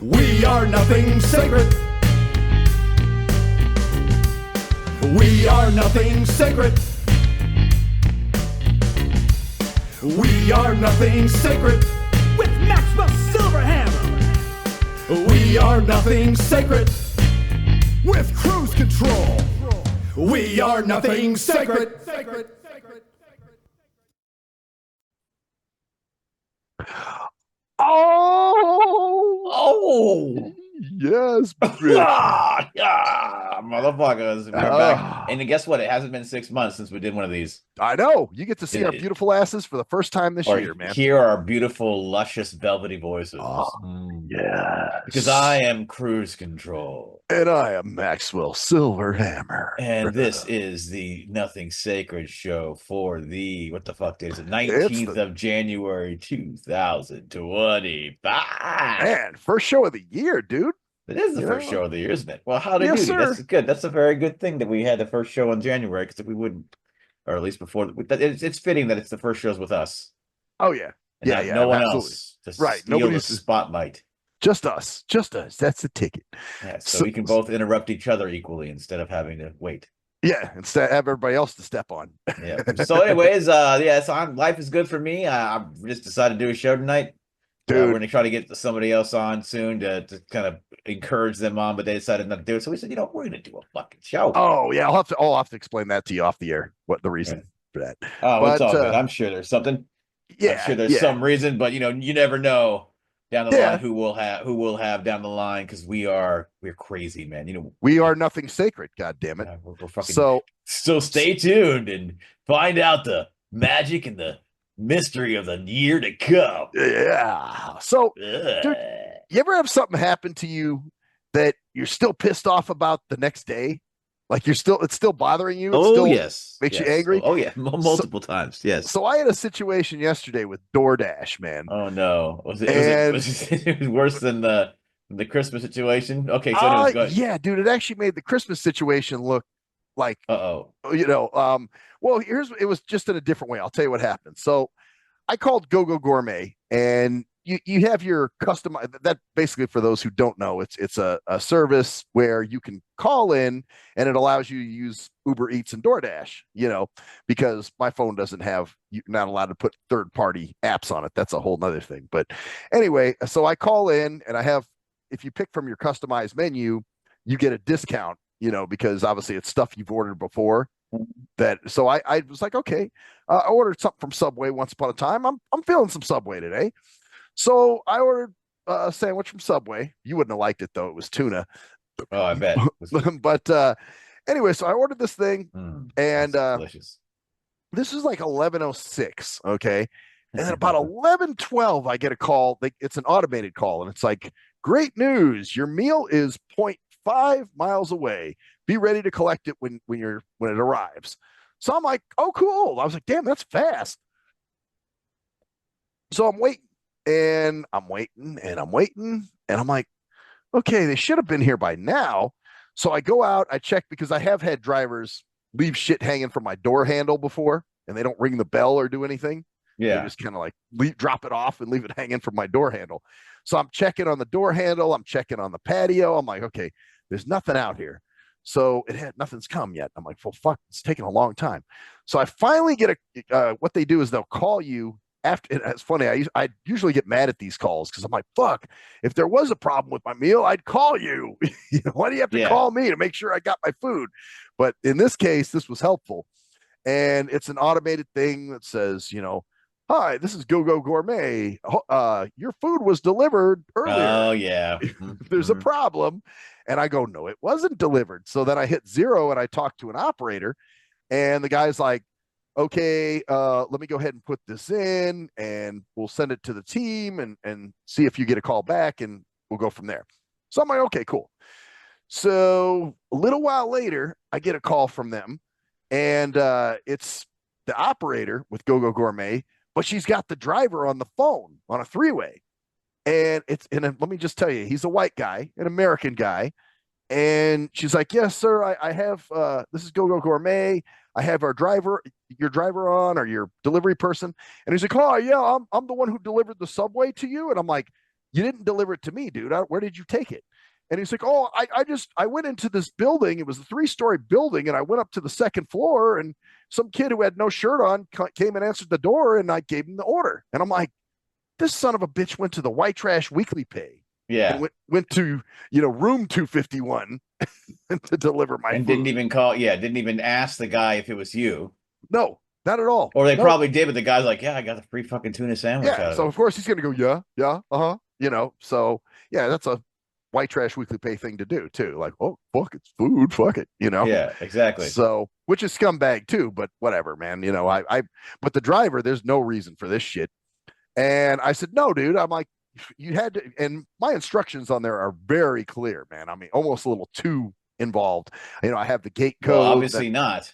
We are nothing sacred. We are nothing sacred. We are nothing sacred. With Maxwell Silverhammer. We are nothing sacred. With cruise control. We are nothing sacred. Oh, yes, bitch. Motherfuckers, we're back. And guess what? It hasn't been 6 months since we did one of these. I know. You get to see our beautiful asses for the first time this year, man. Hear our beautiful, luscious, velvety voices. Yeah. Because I am Cruise Control. And I am Maxwell Silverhammer. And this is the Nothing Sacred show for the, what the fuck is it? 19th of January, 2025. Man, first show of the year, dude. It is the first show of the year, isn't it? Well, how did you do? That's good. That's a very good thing that we had the first show in January, because if we wouldn't, or at least before, it's fitting that it's the first shows with us. Oh, yeah. And no one else to steal Nobody's the spotlight. Just us. Just us. That's the ticket. Yeah, so we can both interrupt each other equally instead of having to wait. Yeah, instead have everybody else to step on. Yeah. So anyways, life is good for me. I just decided to do a show tonight. Dude, we're gonna try to get somebody else on soon to kind of encourage them on, but they decided not to do it. So we said, we're gonna do a fucking show. Oh yeah, I'll have to explain that to you off the air. What the reason for that? Oh, but, it's all good. I'm sure there's something. Yeah, I'm sure there's some reason, but you never know down the line who we'll have down the line, because we're crazy, man. We are nothing sacred. God damn it. We're fucking so stay tuned and find out the magic and the mystery of the year to come. Yeah. So, dude, you ever have something happen to you that you're still pissed off about the next day? Like it's still bothering you? Yes. Makes you angry? Oh, yeah. Multiple times. Yes. So I had a situation yesterday with Doordash, man. Oh, no. Was it worse than the Christmas situation? Okay. So anyways, go ahead. Yeah, dude, it actually made the Christmas situation look like, well, it was just in a different way. I'll tell you what happened. So I called Go Gourmet, and you have your custom, that basically, for those who don't know, it's a service where you can call in and it allows you to use Uber Eats and DoorDash, because my phone doesn't have, you're not allowed to put third-party apps on it. That's a whole nother thing. But anyway, so I call in and if you pick from your customized menu, you get a discount, because obviously it's stuff you've ordered before. So I was like, okay, I ordered something from Subway once upon a time. I'm feeling some Subway today. So I ordered a sandwich from Subway. You wouldn't have liked it, though. It was tuna. Oh, I bet. But anyway, so I ordered this thing, and delicious. This is like 11:06, okay? And then about 11:12, I get a call. It's an automated call, and it's like, great news. Your meal is 0.5 miles away. Be ready to collect it when it arrives. So I'm like, oh, cool. I was like, damn, that's fast. So I'm waiting. And I'm waiting, and I'm like, okay, they should have been here by now. So I go out, I check, because I have had drivers leave shit hanging from my door handle before, and they don't ring the bell or do anything. Yeah. They just kind of like drop it off and leave it hanging from my door handle. So I'm checking on the door handle, I'm checking on the patio. I'm like, okay, there's nothing out here. So nothing's come yet. I'm like, well, fuck, it's taking a long time. So I finally get what they do is they'll call you after. It's funny. I usually get mad at these calls, because I'm like, fuck, if there was a problem with my meal, I'd call you. Why do you have to call me to make sure I got my food? But in this case, this was helpful. And it's an automated thing that says, hi, this is Go Gourmet. Your food was delivered earlier. Oh, yeah. There's a problem. And I go, no, it wasn't delivered. So then I hit 0 and I talk to an operator, and the guy's like, okay, let me go ahead and put this in, and we'll send it to the team and see if you get a call back, and we'll go from there. So I'm like, okay, cool. So a little while later, I get a call from them, and it's the operator with Go Gourmet, but she's got the driver on the phone on a three-way. And let me just tell you, he's a white guy, an American guy. And she's like, yes, sir, I have, this is Go Gourmet. I have your driver on, or your delivery person. And he's like, oh yeah, I'm the one who delivered the Subway to you. And I'm like, you didn't deliver it to me, dude. Where did you take it? And he's like, oh, I went into this building. It was a 3-story building, and I went up to the second floor, and some kid who had no shirt on came and answered the door, and I gave him the order. And I'm like, this son of a bitch went to the white trash weekly pay. Yeah. And went to, room 251 to deliver my food. Didn't even call. Yeah. Didn't even ask the guy if it was you. No, not at all. Or they probably did, but the guy's like, yeah, I got the free fucking tuna sandwich. Yeah. So of course he's going to go, yeah. So yeah, that's a white trash weekly pay thing to do too. Like, oh, fuck, it's food. Fuck it. Yeah, exactly. So, which is scumbag too, but whatever, man. But the driver, there's no reason for this shit. And I said, no, dude. I'm like, you had to, and my instructions on there are very clear, man. I mean, almost a little too involved. I have the gate code. Well, obviously not.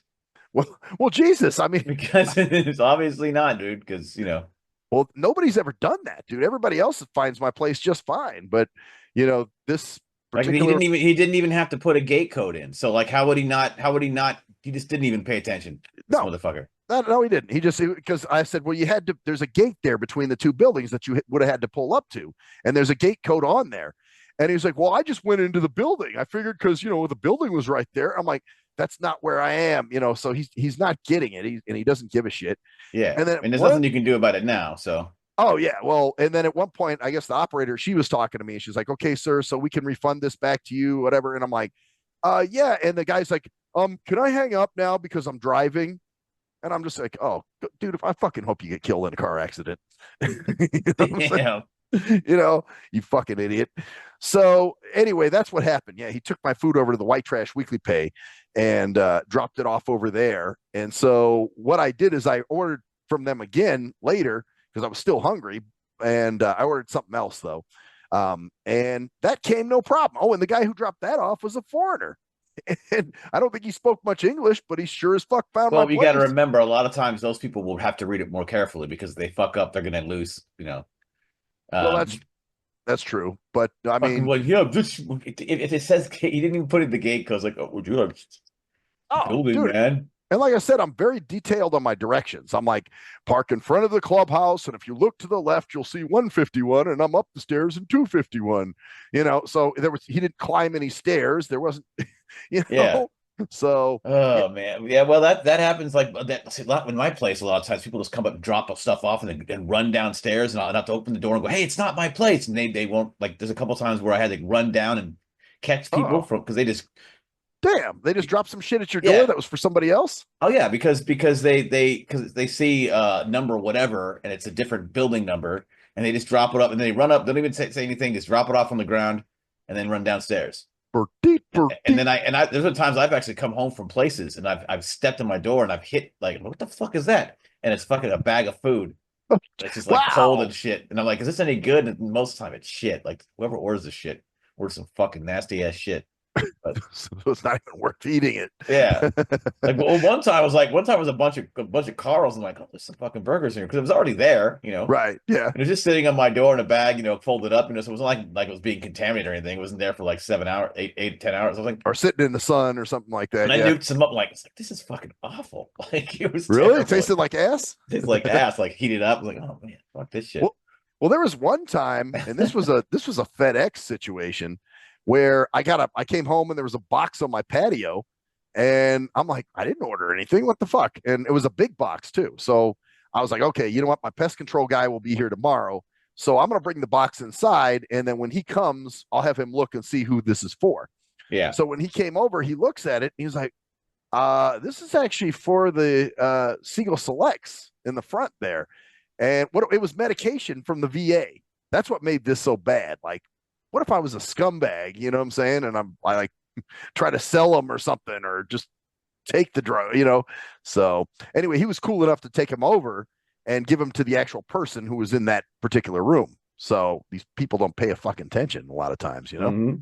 Well, Jesus. I mean, because it's obviously not, dude. Because well, nobody's ever done that, dude. Everybody else finds my place just fine, but this particular... he didn't even have to put a gate code in. So like, how would he not? He just didn't even pay attention. This motherfucker. No, he didn't. Because I said, well, there's a gate there between the two buildings that you would have had to pull up to. And there's a gate code on there. And he was like, well, I just went into the building. I figured because, the building was right there. I'm like, that's not where I am, so he's not getting it. He doesn't give a shit. Yeah. And there's nothing you can do about it now. So. Oh yeah. Well, and then at one point, I guess the operator, she was talking to me. She's like, okay, sir, so we can refund this back to you, whatever. And I'm like, yeah. And the guy's like, can I hang up now because I'm driving? And I'm just like, oh, dude, I fucking hope you get killed in a car accident. You fucking idiot. So anyway, that's what happened. Yeah, he took my food over to the white trash weekly pay and dropped it off over there. And so what I did is I ordered from them again later because I was still hungry. And I ordered something else, though. And that came no problem. Oh, and the guy who dropped that off was a foreigner. And I don't think he spoke much English, but he sure as fuck found my place. Well, you got to remember, a lot of times those people will have to read it more carefully because if they fuck up, they're going to lose, Well, that's true. But I mean, well, yeah, if it says he didn't even put in the gate because like, oh, would you like building, dude, man? And like I said, I'm very detailed on my directions. I'm like, park in front of the clubhouse, and if you look to the left, you'll see 151, and I'm up the stairs in 251. So he didn't climb any stairs. There wasn't, Yeah. So. Man, yeah. Well, that happens like that. See, in my place, a lot of times people just come up and drop stuff off and run downstairs, and I'll have to open the door and go, "Hey, it's not my place," and they won't. Like, there's a couple times where I had to run down and catch people because they just. Damn, they just dropped some shit at your door that was for somebody else? Oh yeah, because they see number whatever and it's a different building number and they just drop it up and then they run up, don't even say anything, just drop it off on the ground and then run downstairs. And then there's been times I've actually come home from places and I've stepped in my door and I've hit like, what the fuck is that? And it's fucking a bag of food. It's just like cold and shit. And I'm like, is this any good? And most of the time it's shit. Like whoever orders this shit orders some fucking nasty ass shit. But, so it's not even worth eating it. Yeah. Like one time was a bunch of Carls. I'm like, oh, there's some fucking burgers here because it was already there, Right. Yeah. And it was just sitting on my door in a bag, folded up, so it wasn't like it was being contaminated or anything. It wasn't there for like 7 hours, 8, 10 hours. I was like, or sitting in the sun or something like that. And I nuked some up like, this is fucking awful. Like it was really terrible. It tasted like ass. It tasted like ass, like heated up. I was like, oh man, fuck this shit. Well, there was one time, and this was a FedEx situation where I came home and there was a box on my patio and I'm like, I didn't order anything. What the fuck? And it was a big box too. So I was like, okay, you know what? My pest control guy will be here tomorrow. So I'm going to bring the box inside. And then when he comes, I'll have him look and see who this is for. Yeah. So when he came over, he looks at it and he's like, this is actually for the Siegel Selects in the front there. And it was medication from the VA. That's what made this so bad. Like, what if I was a scumbag, you know what I'm saying? And I like try to sell them or something, or just take the drug, So anyway, he was cool enough to take him over and give him to the actual person who was in that particular room. So these people don't pay a fucking attention a lot of times, Mm-hmm.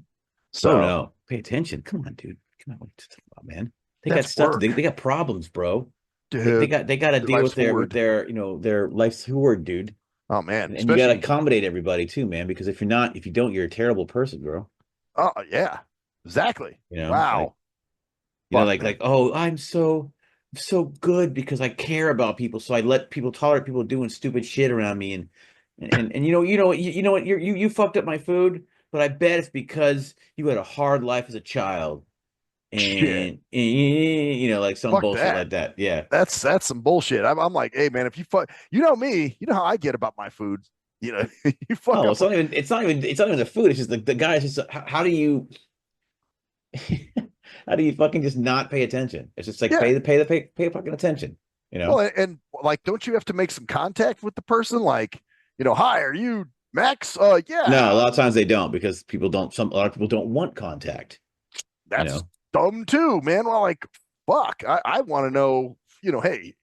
So no, pay attention. Come on, dude. Come on, what you talking about, man? They got stuff. They got problems, bro. Dude, they got to deal with their life's horde, dude. Oh man, and you got to accommodate everybody too, man. Because if you don't, you're a terrible person, bro. Oh yeah, exactly. Wow. Like oh, I'm so good because I care about people, so I let people tolerate people doing stupid shit around me, and And you know what, you fucked up my food, but I bet it's because you had a hard life as a child, Shit. and like some Fuck bullshit that. like that. Yeah. That's some bullshit. I'm like, hey man, if you fuck, you know me, you know how I get about my food. You know, you fuck Oh, up. it's not even the food. It's just the guys. Just how do you how do you fucking just not pay attention? It's just like Yeah. pay fucking attention. You know? Well, and like, don't you have to make some contact with the person? Like, hi, are you Max? No, a Yeah. lot of times they don't because a lot of people don't want contact. You That's know? dumb too, man. Well, like, fuck. I want to know, hey,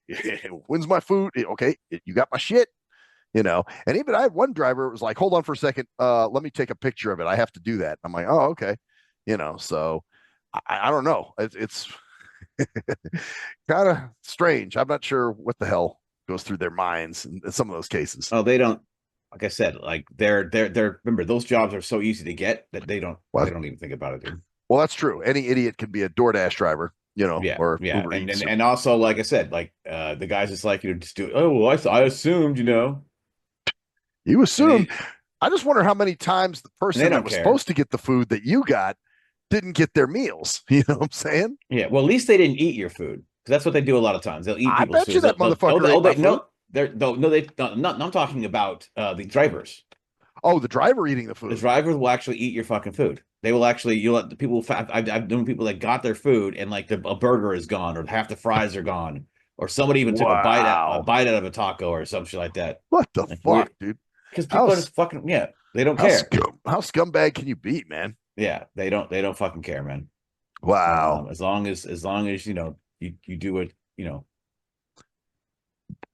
when's my food? Okay, you got my shit. And even I had one driver, it was like, hold on for a second, let me take a picture of it, I have to do that. I'm like, oh, okay. So I don't know, it's kind of strange. I'm not sure what the hell goes through their minds in some of those cases. Oh, they don't. Like I said, like they're remember those jobs are so easy to get that Well, they don't even think about it, dude. well, that's true. Any idiot can be a DoorDash driver, Yeah, or yeah, Uber Eats. and also like I said, like the guys just like just do. Oh, well, I assumed, You and assume. I just wonder how many times the they person that don't was care. supposed to get the food that you got didn't get their meals. You know what I'm saying? Yeah, well, at least they didn't eat your food because that's what they do a lot of times. They'll eat I people's bet you food. that motherfucker ate my food. No, they're no, they no, not. I'm talking about the drivers. Oh, the driver eating the The food. drivers will actually eat your fucking food. They will actually. You let the people. I've known people that got their food and like a burger is gone or half the fries are gone or somebody even took a Wow. bite out of a taco or some shit like that. What the Like fuck, we're dude? because How people are just fucking they don't how care. how scumbag can you be, man? Yeah, they don't fucking care, man. Wow. As long as you do it,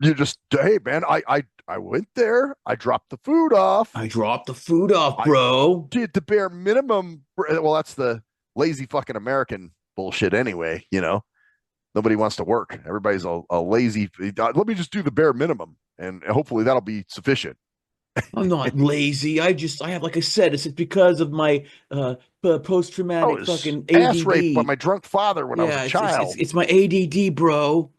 You just, hey man, I went there, I dropped the food off, I dropped the food off, I bro. did the bare minimum. Well, that's the lazy fucking American bullshit anyway. Nobody wants to work. Everybody's a lazy. Let me just do the bare minimum, and hopefully that'll be sufficient. I'm not lazy. I have, like I said, it's because of my I post-traumatic was fucking ass raped by ADD. my drunk father when I was a Yeah, child. it's my ADD, bro.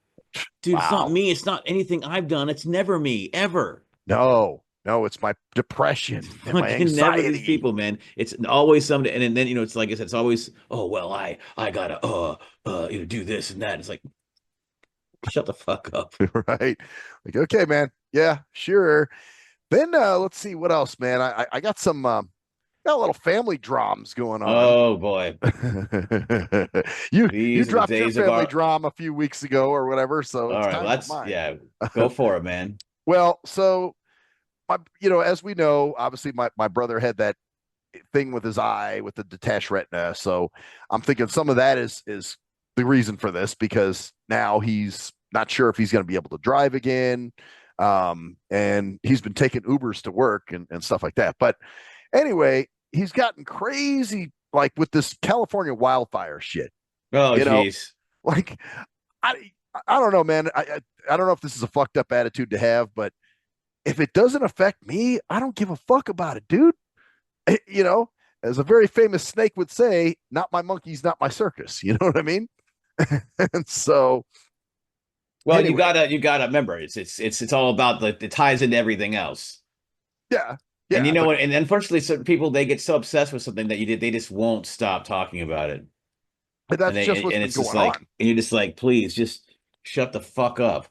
Dude, it's not Wow. me. It's not anything I've done. It's never me, ever. No, no, it's my It's depression and my fucking never these anxiety. people, man. It's always somebody, and then it's like I said, it's always, oh well, I gotta do this and that. It's like, shut the fuck up. Right? Like, okay, man. Yeah, sure. Then let's see what else, man. I got some got a little family dramas going on. Oh boy, You these are the dropped your days of family our. drama a few weeks ago or whatever, so All it's right, well, time for that's mine. yeah. Go for it, man. Well, so as we know, obviously my brother had that thing with his eye with the detached retina. So I'm thinking some of that is the reason for this, because now he's not sure if he's going to be able to drive again. And he's been taking Ubers to work and stuff like that. But anyway, he's gotten crazy like with this California wildfire shit. Oh You know, geez. like I I don't know, man. I don't know if this is a fucked up attitude to have, but if it doesn't affect me, I don't give a fuck about it, dude. You know, as a very famous snake would say, not my monkeys, not my circus. You know what I mean? And so, Well, anyway, you gotta remember it's all about it ties into everything else. yeah, And you yeah, know but what? And unfortunately, certain people they get so obsessed with something that you did, they just won't stop talking about it. that's just what's And been it's just going like, on. and you're just like, please, just shut the fuck up.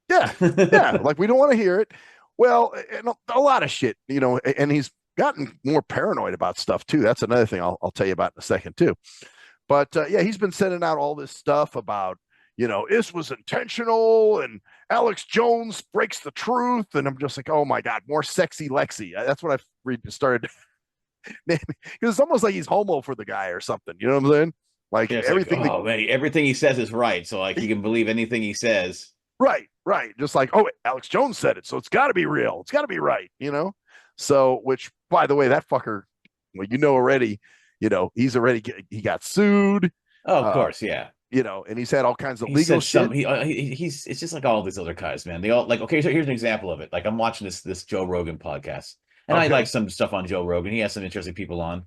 Yeah, yeah, like we don't want to hear it. Well, and a lot of shit, and he's gotten more paranoid about stuff too. That's another thing I'll tell you about in a second too. But yeah, he's been sending out all this stuff about, this was intentional and Alex Jones breaks the truth. And I'm just like, oh my God, more sexy Lexi. That's what I've started naming, because it's almost like he's homo for the guy or something. You know what I'm saying? Like Yeah, it's like, everything that, oh man, everything he says is right. So like, you can believe anything he says. right, right. Just like, oh, Alex Jones said it. So it's got to be real. It's got to be right. So, which by the way, that fucker, well, already, he got sued. Oh, of Uh, course, yeah. and he's had all kinds of He legal said shit. some. He's it's just like all these other guys, man. They all like okay. So here's an example of it. Like I'm watching this Joe Rogan podcast, and I like Okay. some stuff on Joe Rogan. He has some interesting people on,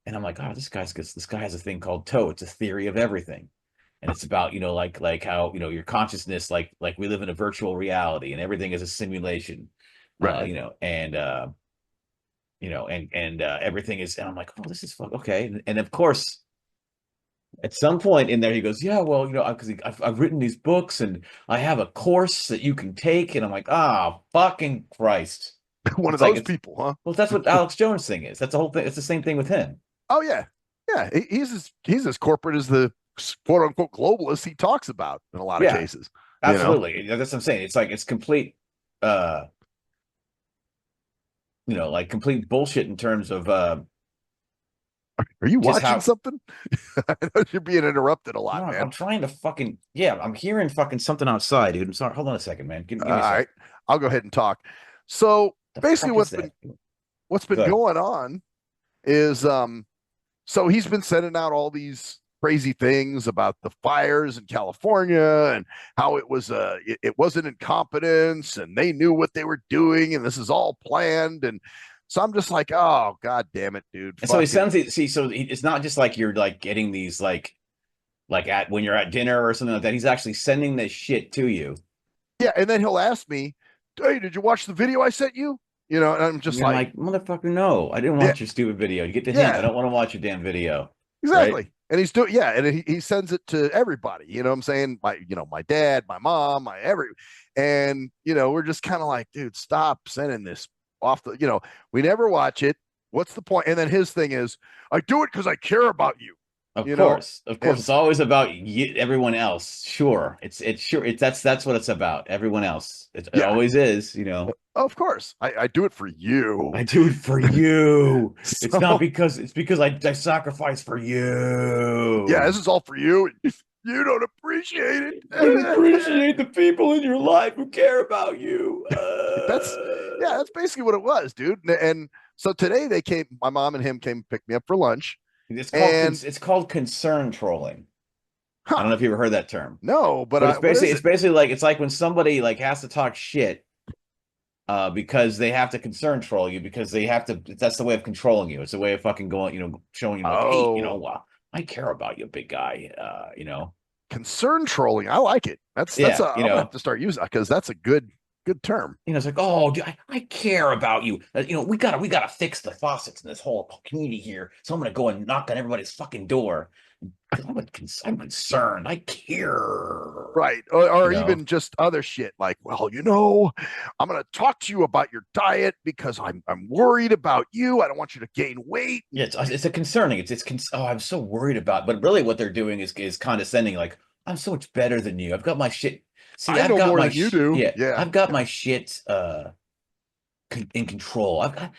and I'm like, oh, this guy has a thing called TOE. It's a theory of everything, and it's about like how your consciousness like we live in a virtual reality and everything is a simulation, You know, and you know, and everything is, and I'm like, oh, this is fun. Okay. And of course, at some point in there, he goes, yeah, well, you know, because I've written these books and I have a course that you can take. And I'm like, ah, fucking Christ. One It's of like, those people, huh? well, that's what Alex Jones thing is. That's the whole thing. It's the same thing with him. Oh yeah, yeah. He's as corporate as the quote unquote globalists he talks about in a lot of cases. Absolutely. You know? That's what I'm saying. It's like it's complete you know, like complete bullshit in terms of are you watching something? I know you're being interrupted a lot, man. I'm trying to fucking I'm hearing fucking something outside, dude. I'm sorry. Hold on a second, man. Give me a second. All right, I'll go ahead and talk. So basically, what's been going on is so he's been sending out all these crazy things about the fires in California and how it wasn't incompetence and they knew what they were doing and this is all planned. And so I'm just like, oh god damn it, dude. And so he sounds so it's not just like you're like getting these like at when you're at dinner or something like that. He's actually sending this shit to you. Yeah, and then he'll ask me, hey, did you watch the video I sent you? You know, and I'm just like, motherfucker, no, I didn't watch your stupid video. You get the hint. I don't want to watch your damn video. Exactly. Right? And he's doing, and he sends it to everybody. You know what I'm saying? My dad, my mom, and we're just kind of like, dude, stop sending this off the, we never watch it. What's the point? And then his thing is, I do it because I care about you. Of course, it's always about everyone else. Sure, that's what it's about. Everyone else. It always is. Of course, I do it for you. I do it for you. It's not because I sacrifice for you. Yeah, this is all for you. You don't appreciate it. You don't appreciate the people in your life who care about you. That's basically what it was, dude. And so today my mom and him came pick me up for lunch. It's called concern trolling. Huh. I don't know if you ever heard that term. No, but it's basically like it's like when somebody like has to talk shit because they have to concern troll you because they have to. That's the way of controlling you. It's a way of fucking going, showing you like, hey, I care about you, big guy. Concern trolling. I like it. I'm gonna have to start using because that's a good term. It's like, oh, dude, I care about you. We gotta fix the faucets in this whole community here. So I'm gonna go and knock on everybody's fucking door. I'm concerned. I care. Right. Or even just other shit like, well, I'm gonna talk to you about your diet because I'm worried about you. I don't want you to gain weight. Yeah, it's a concerning. I'm so worried about. But really, what they're doing is condescending. Like, I'm so much better than you. I've got my shit. See, I've got more than you do. Yeah, I've got my shit in control. I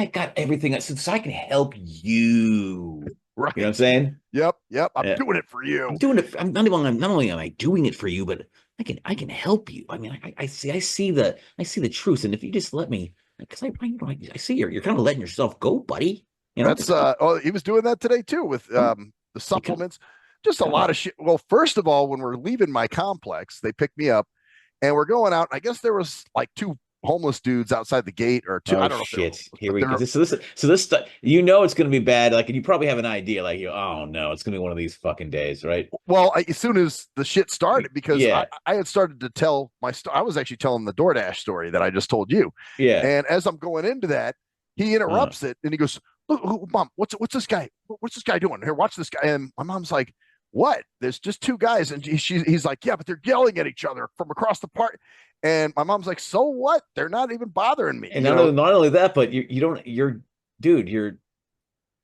got everything so I can help you. Right. You know what I'm saying? Yep. I'm doing it for you. I'm doing it. Not only am I doing it for you, but I can help you. I mean, I see the truth, and if you just let me, because I see you're kind of letting yourself go, buddy. That's he was doing that today too with the supplements. Just a lot of shit. Well, first of all, when we're leaving my complex, they picked me up and we're going out. I guess there was like two homeless dudes outside the gate or two. I don't know. Shit. Here we go. So this stuff, it's going to be bad. Like, and you probably have an idea like, oh no, it's going to be one of these fucking days, right? Well, as soon as the shit started, because I had started to tell my story. I was actually telling the Doordash story that I just told you. Yeah. And as I'm going into that, he interrupts it and he goes, look, Mom, what's this guy? What's this guy doing? Here, watch this guy. And my mom's like, what? There's just two guys. And he's like, yeah, but they're yelling at each other from across the park. And my mom's like, so what? They're not even bothering me. And not only that, but you're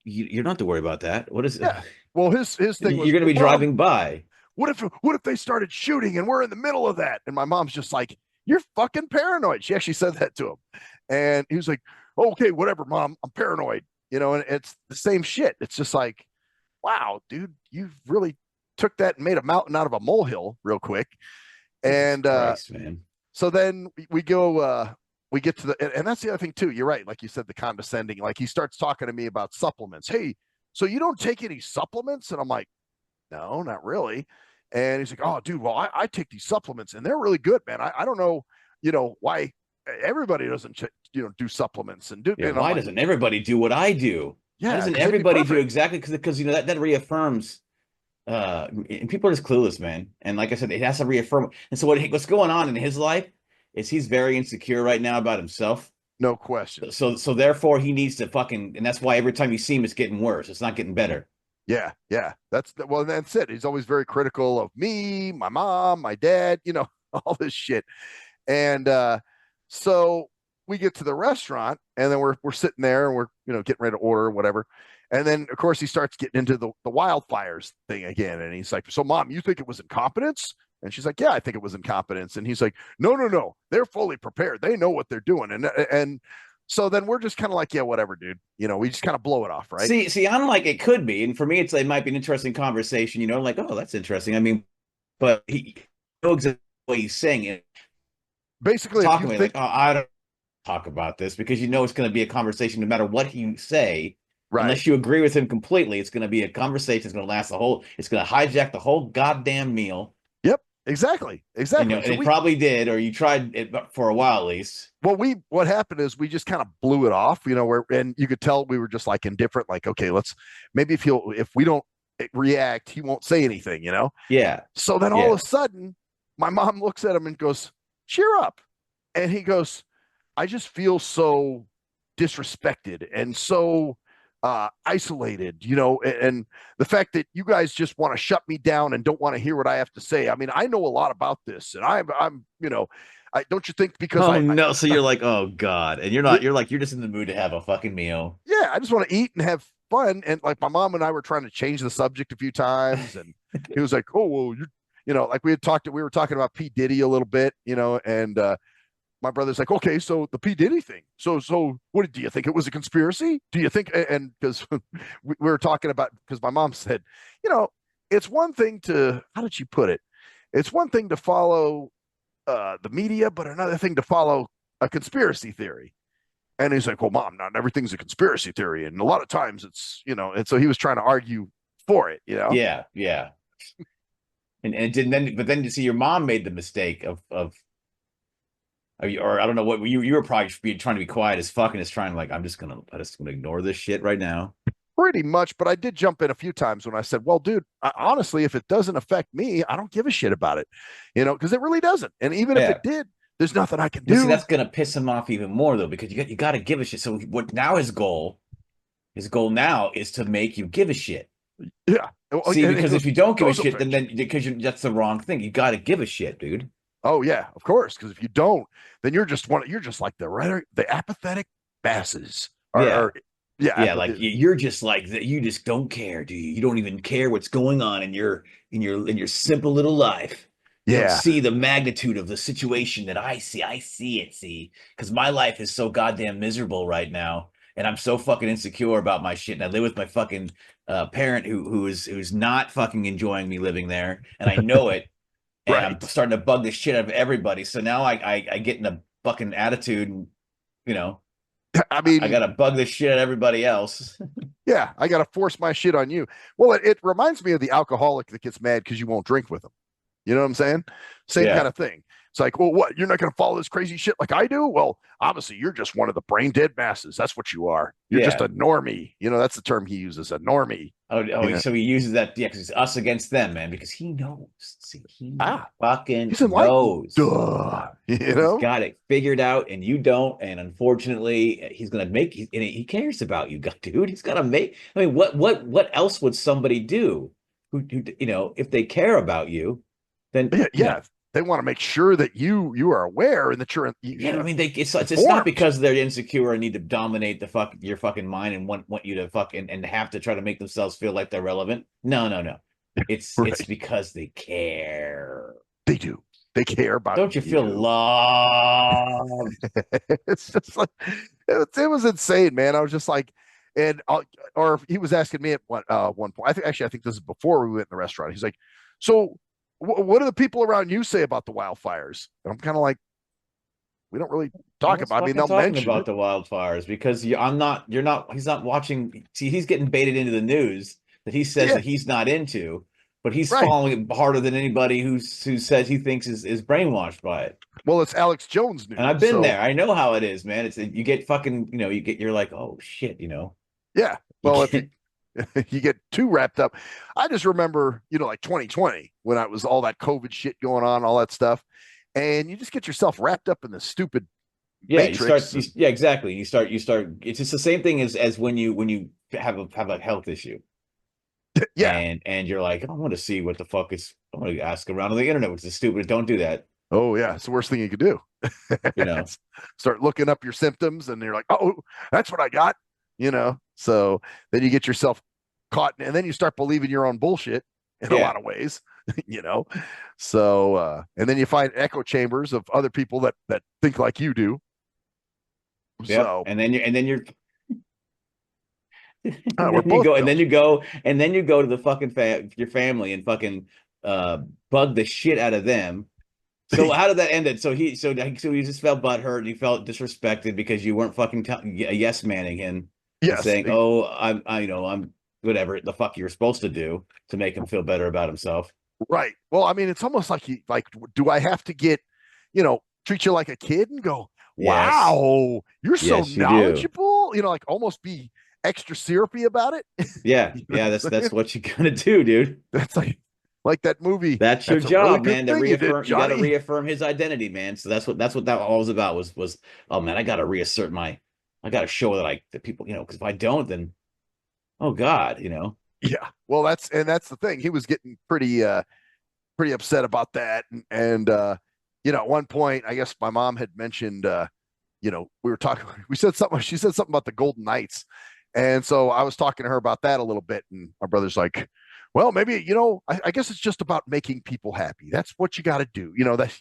not to worry about that. What is it? Yeah. Well, his thing was, you're going to be driving by. What if they started shooting and we're in the middle of that? And my mom's just like, you're fucking paranoid. She actually said that to him. And he was like, okay, whatever, Mom, I'm paranoid. And it's the same shit. It's just like, wow, dude, you've really took that and made a mountain out of a molehill real quick. And Christ, man. So then we go, we get to and that's the other thing too. You're right. Like you said, the condescending, like he starts talking to me about supplements. Hey, so you don't take any supplements? And I'm like, no, not really. And he's like, oh, dude, well, I take these supplements and they're really good, man. I don't know, why everybody doesn't, do supplements and do. Yeah, why doesn't everybody do what I do? Yeah, why doesn't everybody do exactly because that reaffirms. And people are just clueless, man. And like I said, it has to reaffirm. And so what's going on in his life is he's very insecure right now about himself. No question. So therefore he needs to fucking, and that's why every time you see him, it's getting worse. It's not getting better. Yeah, yeah. That's it. He's always very critical of me, my mom, my dad, all this shit. And so we get to the restaurant, and then we're sitting there, and we're getting ready to order or whatever. And then of course he starts getting into the wildfires thing again, and he's like, "So, Mom, you think it was incompetence?" And she's like, "Yeah, I think it was incompetence." And he's like, "No, they're fully prepared. They know what they're doing." And so then we're just kind of like, "Yeah, whatever, dude." We just kind of blow it off, right? See, I'm like, it could be, and for me, it might be an interesting conversation. Like, oh, that's interesting. I mean, but he knows exactly what he's saying. It basically, talking to me like, oh, I don't talk about this, because it's going to be a conversation no matter what you say. Right. Unless you agree with him completely, it's going to be a conversation. It's going to last it's going to hijack the whole goddamn meal. Yep, exactly. And it probably did, or you tried it for a while at least. Well, what happened is we just kind of blew it off, and you could tell we were just like indifferent, like, okay, maybe if we don't react, he won't say anything, Yeah. So then all of a sudden, my mom looks at him and goes, "Cheer up," and he goes, "I just feel so disrespected and so isolated, and the fact that you guys just want to shut me down and don't want to hear what I have to say. I mean, I know a lot about this, and I'm don't you think because so you're like, oh God, and you're not, you're just in the mood to have a fucking meal. Yeah, I just want to eat and have fun. And like my mom and I were trying to change the subject a few times, and he was like, "Oh, well, like we were talking about P. Diddy a little bit, and my brother's like, okay, so the P. Diddy thing. So what do you think it was a conspiracy? Do you think?" And because we were talking about, because my mom said, it's one thing to, how did she put it? It's one thing to follow the media, but another thing to follow a conspiracy theory. And he's like, "Well, Mom, not everything's a conspiracy theory, and a lot of times it's, and so he was trying to argue for it, Yeah, yeah. and it didn't. But then you see, your mom made the mistake of or I don't know what you were probably trying to be quiet as fuck, and just trying, like, I'm just gonna ignore this shit right now. Pretty much, but I did jump in a few times when I said, "Well, dude, honestly, if it doesn't affect me, I don't give a shit about it," because it really doesn't. And even if it did, there's nothing I can do. See, that's gonna piss him off even more, though, because you got to give a shit. So what now? His goal now is to make you give a shit. Yeah. See, because if you don't give a shit, then because that's the wrong thing. You got to give a shit, dude. Oh yeah, of course. Because if you don't, then you're just like the apathetic masses. Like you're just like that. You just don't care, do you? You don't even care what's going on in your simple little life. You don't see the magnitude of the situation that I see. I see it, because my life is so goddamn miserable right now, and I'm so fucking insecure about my shit. And I live with my fucking parent who's not fucking enjoying me living there, and I know it. And I'm starting to bug the shit out of everybody. So now I get in a fucking attitude, and I mean, I gotta bug the shit out of everybody else. Yeah, I gotta force my shit on you. Well, it reminds me of the alcoholic that gets mad because you won't drink with them. You know what I'm saying? Same kind of thing. It's like, well, what? You're not going to follow this crazy shit like I do? Well, obviously, you're just one of the brain dead masses. That's what you are. You're just a normie. That's the term he uses, a normie. So he uses that, because it's us against them, man, because he knows. See, he fucking knows. Duh. He's got it figured out, and you don't. And unfortunately, he's going to make, and he cares about you, dude. He's going to make, I mean, what else would somebody do who if they care about you? Then they want to make sure that you are aware and that you're. I mean, it's not because they're insecure and need to dominate your fucking mind and want you to fucking and have to try to make themselves feel like they're relevant. No. It's because they care. They do. They care about. Don't you feel loved? It's just like it was insane, man. I was just like, or he was asking me at one point. I think this is before we went in the restaurant. He's like, "So what do the people around you say about the wildfires?" And I'm kind of like, we don't really talk about. I mean, they'll mention about the wildfires because you're not. He's not watching. See, he's getting baited into the news that he says that he's not into, but he's following it harder than anybody who says he thinks is brainwashed by it. Well, it's Alex Jones news, and I've been there. I know how it is, man. It's you get fucking. You're like, oh shit, Yeah. Well, you get too wrapped up. I just remember, like 2020 when I was all that COVID shit going on, all that stuff. and you just get yourself wrapped up in the stupid Yeah, matrix. yeah, exactly. You start it's just the same thing as when you have a health issue. Yeah. And you're like, I want to see what the fuck is. I want to ask around on the internet, which is stupid. Don't do that. Oh yeah, it's the worst thing you could do. You know, start looking up your symptoms, and you're like, oh, that's what I got. So then you get yourself caught, and then you start believing your own bullshit in a lot of ways. So and then you find echo chambers of other people that think like you do. Yeah, so and then you're we're both and then you go to the fucking your family and fucking bug the shit out of them. So how did that end it? So you just felt butthurt and you felt disrespected because you weren't fucking yes manning him. Yes. Saying, oh, I'm whatever the fuck you're supposed to do to make him feel better about himself. Right. Well, I mean, it's almost like do I have to treat you like a kid and go, wow, you're so knowledgeable, like almost be extra syrupy about it. Yeah. Yeah. That's what you're gonna do, dude. That's like that movie. That's your job, man. To reaffirm, you got to reaffirm his identity, man. So that's what that all was about. Was oh man, I got to reassert I got to show that people, because if I don't, then oh God, Yeah. Well, that's the thing. He was getting pretty upset about that, and at one point, I guess my mom had mentioned, we were talking. We said something. She said something about the Golden Knights, and so I was talking to her about that a little bit, and my brother's like, well, maybe, I guess it's just about making people happy. That's what you got to do. That's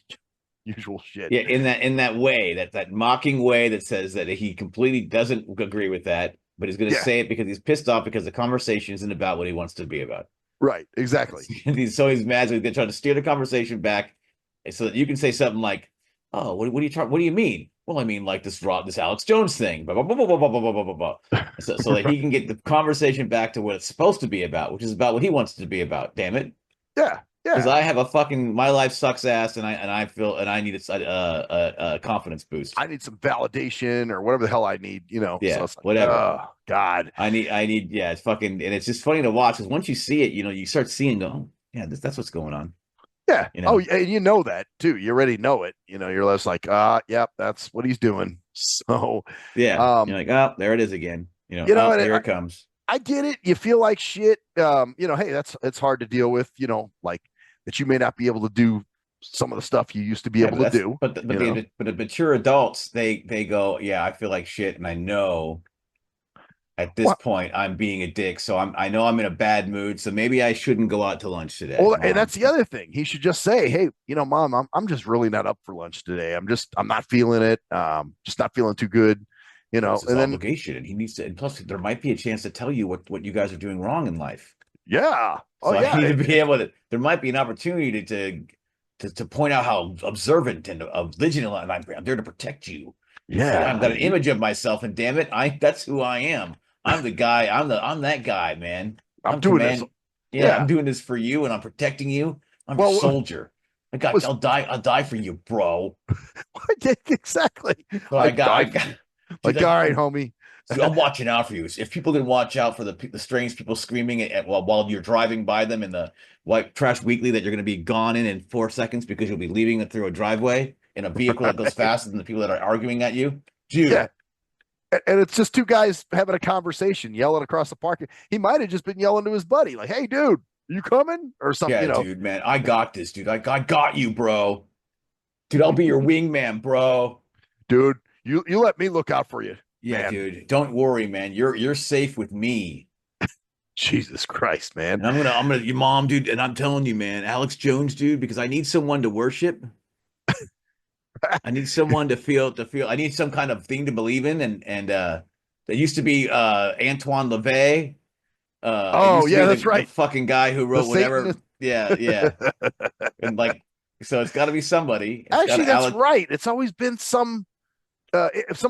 usual shit. Yeah, in that way, that mocking way that says that he completely doesn't agree with that, but he's going to say it because he's pissed off because the conversation isn't about what he wants to be about. Right, exactly. He's mad, so he's trying to steer the conversation back so that you can say something like, oh, what do you mean? Well, I mean, like this Alex Jones thing, blah, blah, blah, blah, blah, blah, blah, blah, blah. So that he can get the conversation back to what it's supposed to be about, which is about what he wants it to be about. Damn it. Yeah. Because I have my life sucks ass, and I feel I need a confidence boost. I need some validation or whatever the hell I need, Yeah, so whatever. Oh God, I need. Yeah, it's fucking, and it's just funny to watch because once you see it, you start seeing. Oh, yeah, that's what's going on. Yeah. Oh, and that too. You already know it. You're less like, yep, that's what he's doing. So yeah, you're like, oh, there it is again. There it comes. I get it. You feel like shit. Hey, it's hard to deal with. Like that you may not be able to do some of the stuff you used to be able to do. But the mature adults, they go, yeah, I feel like shit, and I know at this point I'm being a dick, so I know I'm in a bad mood, so maybe I shouldn't go out to lunch today. Well, and that's the other thing. He should just say, hey, Mom, I'm just really not up for lunch today. I'm not feeling it. Just not feeling too good. And then obligation, and he needs to. And plus, there might be a chance to tell you what you guys are doing wrong in life. Yeah. So I need to be able to. There might be an opportunity to point out how observant and vigilant I'm there to protect you. Yeah, I've got an image of myself, and damn it, that's who I am. I'm the guy. I'm that guy, man. I'm doing this. Yeah, I'm doing this for you, and I'm protecting you. I'm a soldier. I'll die for you, bro. Exactly. But I got all right, homie. I'm watching out for you. If people can watch out for the strange people screaming while you're driving by them in the White Trash Weekly that you're going to be gone in 4 seconds because you'll be leaving it through a driveway in a vehicle that goes faster than the people that are arguing at you. Dude. Yeah. And it's just two guys having a conversation, yelling across the park. He might have just been yelling to his buddy, like, hey, dude, you coming? Or something, Yeah, dude, man, I got this, dude. I got you, bro. Dude, I'll be your wingman, bro. Dude, you let me look out for you. Yeah, man. Dude. Don't worry, man. You're safe with me. Jesus Christ, man. And I'm gonna your mom, dude, and I'm telling you, man, Alex Jones, dude, because I need someone to worship. I need someone to feel. I need some kind of thing to believe in, and there used to be Antoine LaVey. That's right. The fucking guy who wrote whatever. Yeah. And so it's got to be somebody. Actually, that's right. It's always been some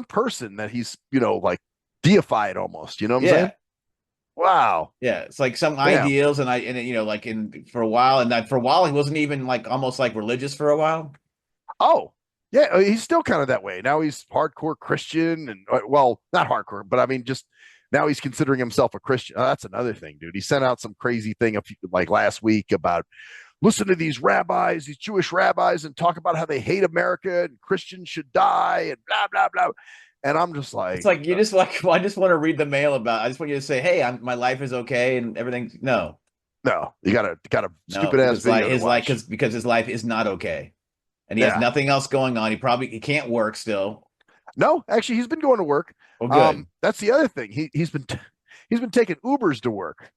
person that he's deified almost. You know what I'm saying? Wow. Yeah, it's like some ideals, and for a while, he wasn't even almost religious for a while. Oh. Yeah, he's still kind of that way. Now he's hardcore Christian, and not hardcore, but I mean, just now he's considering himself a Christian. Oh, that's another thing, dude. He sent out some crazy thing last week about listen to these rabbis, these Jewish rabbis, and talk about how they hate America and Christians should die and blah blah blah. And I'm just like, it's like you just like, well, I just want to read the mail about. I just want you to say, hey, my life is okay and everything. No, you got a stupid ass video. His life because his life is not okay, and he has nothing else going on. He can't work still. No, actually, he's been going to work. Well, good. That's the other thing. He's been taking Ubers to work,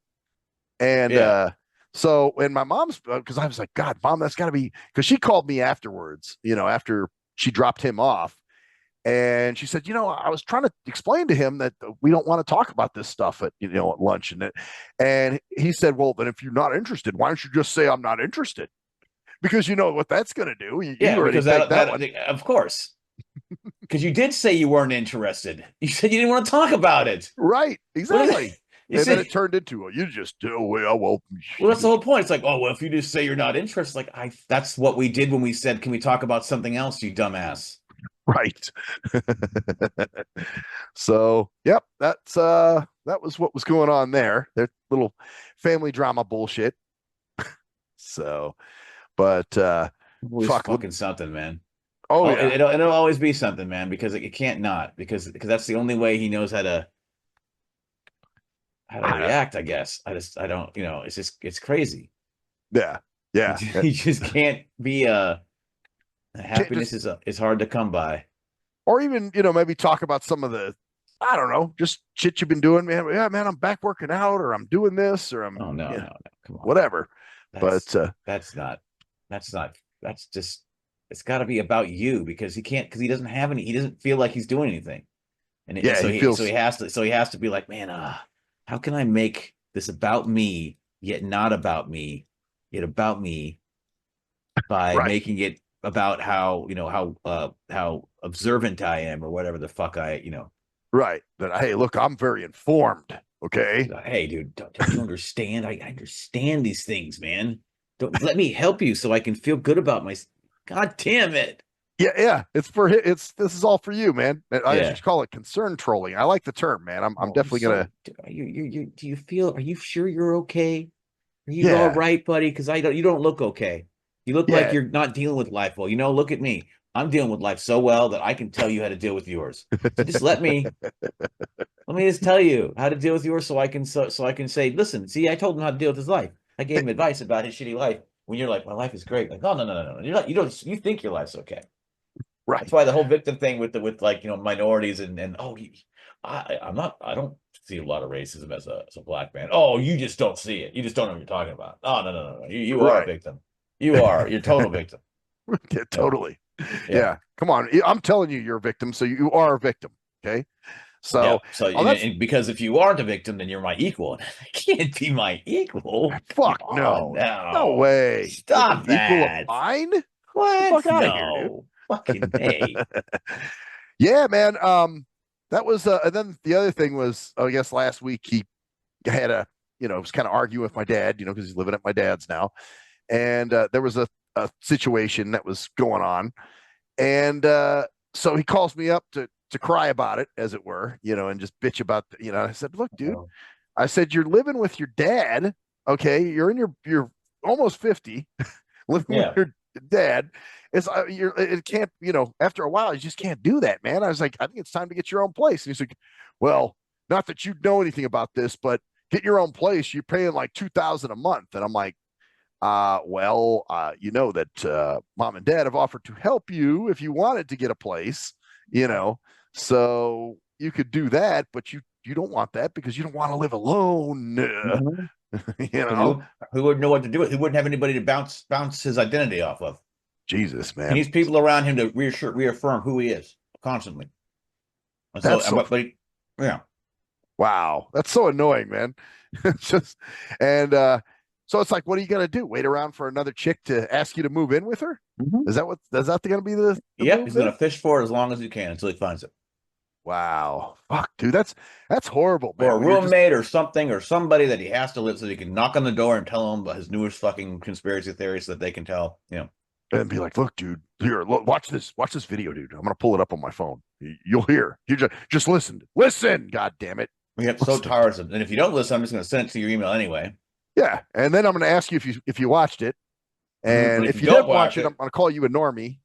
and so when my mom's, because I was like, God, Mom, that's got to be, because she called me afterwards, after she dropped him off, and she said, I was trying to explain to him that we don't want to talk about this stuff at at lunch, and he said, well, then if you're not interested, why don't you just say I'm not interested? Because you know what that's going to do. You because that one. Of course. Because you did say you weren't interested. You said you didn't want to talk about it. Right. Exactly. Then it turned into, you just do. Well, that's the whole point. It's like, oh, well, if you just say you're not interested, that's what we did when we said, can we talk about something else, you dumbass? Right. So, yep, that was what was going on there. Their little family drama bullshit. So, but fucking something, man. Oh yeah, it'll always be something, man, because it can't not, because that's the only way he knows how to react, I guess. I don't, it's crazy. Yeah. He just can't be happiness is hard to come by. Or even, maybe talk about some of the, I don't know, just shit you've been doing, man. Yeah, man, I'm back working out, or I'm doing this, or I'm no, come on. Whatever. That's just, it's got to be about you, because he doesn't have any, he doesn't feel like he's doing anything. And so he has to be like, man, how can I make this about me, yet not about me, yet about me, by making it about how observant I am, or whatever the fuck right. That, hey, look, I'm very informed. Okay. Hey, dude, don't you understand? I understand these things, man. Don't let me help you so I can feel good about myself. God damn it. Yeah. This is all for you, man. I just call it concern trolling. I like the term, man. I'm definitely gonna. Are you sure you're okay? Are you all right, buddy? Because you don't look okay. You look like you're not dealing with life well. Look at me. I'm dealing with life so well that I can tell you how to deal with yours. So just let me just tell you how to deal with yours, so I can say, listen, see, I told him how to deal with his life. I gave him advice about his shitty life. When you're like, my life is great. Like, no. You're not, you think your life's okay. Right. That's why the whole victim thing with minorities and I don't see a lot of racism as a black man. Oh, you just don't see it. You just don't know what you're talking about. Oh, no. You are a victim. You're a total victim. Yeah, totally. Yeah. Come on. I'm telling you, you're a victim. So you are a victim. Okay. So, and because if you aren't a victim, then you're my equal. I can't be my equal. Fuck no way. Stop that. Equal of mine? What? Fuck out of here, dude. Fucking hey. Yeah, man. That was and then the other thing was, I guess last week he had was kind of arguing with my dad, because he's living at my dad's now, and there was a situation that was going on, and so he calls me up to cry about it, as it were, and just bitch about I said, look, dude, I said, you're living with your dad, okay? You're in you're almost 50, living with your dad. It can't, after a while, you just can't do that, man. I was like, I think it's time to get your own place. And he's like, well, not that you know anything about this, but get your own place. You're paying like $2,000 a month. And I'm like, you know that mom and dad have offered to help you if you wanted to get a place, so you could do that, but you don't want that because you don't want to live alone. Mm-hmm. Who wouldn't know what to do with? Who wouldn't have anybody to bounce his identity off of? Jesus, man. He needs people around him to reaffirm who he is constantly. Yeah. Wow, that's so annoying, man. So it's like, what are you gonna do? Wait around for another chick to ask you to move in with her? Mm-hmm. Is that gonna be the yep? He's gonna fish for it as long as he can until he finds it. Wow, fuck, dude, that's horrible, man. Or a roommate or something, or somebody that he has to live, so he can knock on the door and tell them about his newest fucking conspiracy theories, so that they can tell, and be like, look, dude, here, look, watch this video, dude. I'm gonna pull it up on my phone. You'll hear. You just listen, God damn it. We so tiresome. And if you don't listen, I'm just gonna send it to your email anyway. Yeah, and then I'm going to ask you if you watched it, And if you didn't watch it, I'm going to call you a normie.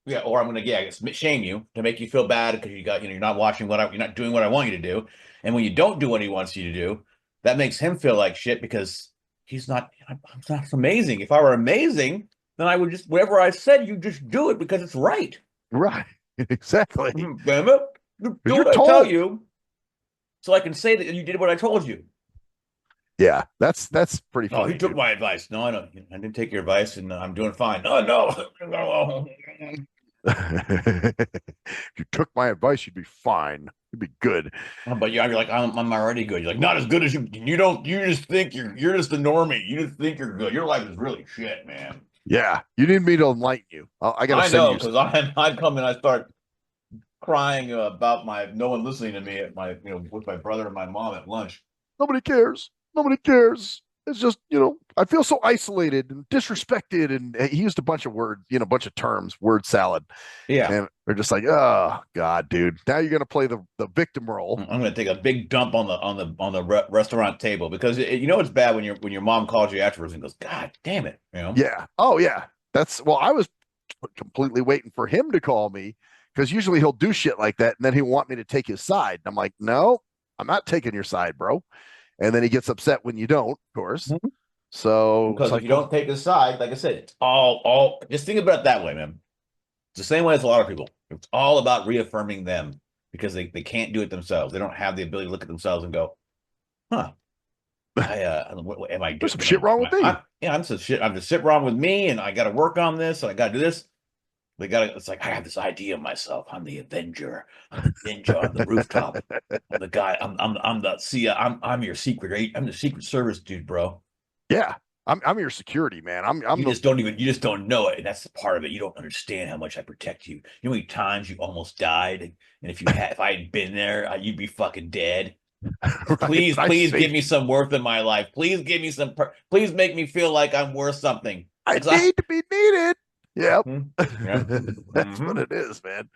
Yeah, or I'm gonna shame you to make you feel bad because you're not watching you're not doing what I want you to do, and when you don't do what he wants you to do, that makes him feel like shit because he's not. I'm not amazing. If I were amazing, then I would just whatever I said, you just do it because it's right. Right, exactly. Damn it, do what I tell you, so I can say that you did what I told you. Yeah, that's pretty funny. Oh, he took my advice. No, I don't. I didn't take your advice, and I'm doing fine. Oh no. If you took my advice, you'd be fine. You'd be good. But you're like, I'm already good. You're like, not as good as you. You just think you're just a normie. You just think you're good. Your life is really shit, man. Yeah, you need me to enlighten you. I gotta send you. Because I come and I start crying about no one listening to me at with my brother and my mom at lunch. Nobody cares. Nobody cares. It's just, I feel so isolated and disrespected. And he used a bunch of words, a bunch of terms, word salad. Yeah. And they're just like, oh God, dude. Now you're gonna play the victim role. I'm gonna take a big dump on the restaurant table because it's bad when your mom calls you afterwards and goes, God damn it. Yeah. Oh yeah. I was completely waiting for him to call me because usually he'll do shit like that and then he'll want me to take his side. And I'm like, no, I'm not taking your side, bro. And then he gets upset when you don't, of course. Mm-hmm. So because if you don't take his side, like I said, it's all just think about it that way, man. It's the same way as a lot of people. It's all about reaffirming them because they can't do it themselves. They don't have the ability to look at themselves and go, huh. What am I doing? There's some shit wrong with me. I'm just shit wrong with me, and I got to work on this, and I got to do this. It's like I have this idea of myself. I'm the Avenger. I'm the ninja on the rooftop. I'm the guy. I'm your secret. I'm the Secret Service dude, bro. Yeah, I'm your security man. You just don't know it. And that's the part of it. You don't understand how much I protect you. You know how many times you almost died, and if I had been there, you'd be fucking dead. Right, please give me some worth in my life. Please give me some. Please make me feel like I'm worth something. I need to be needed. Yep. Mm-hmm. That's what it is, man.